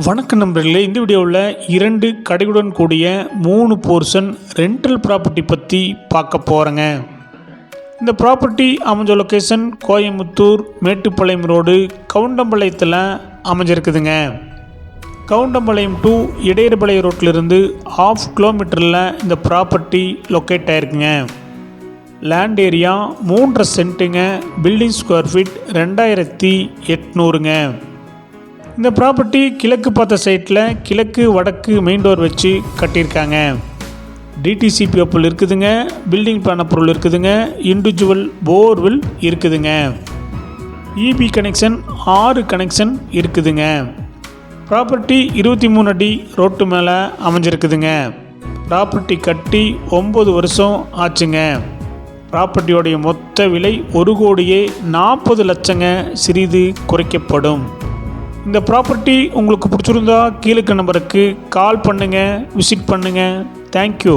வணக்கம் நண்பர்களே, இந்த வீடியோவில் 2 கடையுடன் கூடிய 3 போர்ஷன் ரெண்டல் ப்ராப்பர்ட்டி பற்றி பார்க்க போகிறேங்க. இந்த ப்ராப்பர்ட்டி அமைஞ்ச லொக்கேஷன் கோயம்புத்தூர் மேட்டுப்பாளையம் ரோடு கவுண்டம்பாளையத்தில் அமைஞ்சிருக்குதுங்க. கவுண்டம்பாளையம் டு இடையர்பாளையம் ரோட்டிலிருந்து 1/2 கிலோமீட்டரில் இந்த ப்ராப்பர்ட்டி லொக்கேட் ஆகிருக்குங்க. லேண்ட் ஏரியா 3.5 சென்ட்டுங்க. பில்டிங் ஸ்கொயர் ஃபீட் 2800ங்க. இந்த ப்ராப்பர்ட்டி கிழக்கு பார்த்த சைட்டில் கிழக்கு வடக்கு மெயின் டோர் வச்சு கட்டியிருக்காங்க. டிடிசிபி அப்புள் இருக்குதுங்க. பில்டிங் பிளான் பொருள் இருக்குதுங்க. இண்டிவிஜுவல் போர்வெல் இருக்குதுங்க. இபி கனெக்ஷன் 6 கனெக்ஷன் இருக்குதுங்க. ப்ராப்பர்ட்டி 23 அடி ரோட்டு மேலே அமைஞ்சிருக்குதுங்க. ப்ராப்பர்ட்டி கட்டி 9 வருஷம் ஆச்சுங்க. ப்ராப்பர்ட்டியோடைய மொத்த விலை 1,40,00,000 லட்சங்க. சிறிது குறைக்கப்படும். இந்த ப்ராப்பர்ட்டி உங்களுக்கு பிடிச்சிருந்தா கீழே நம்பருக்கு கால் பண்ணுங்கள், விசிட் பண்ணுங்கள். தேங்க்யூ.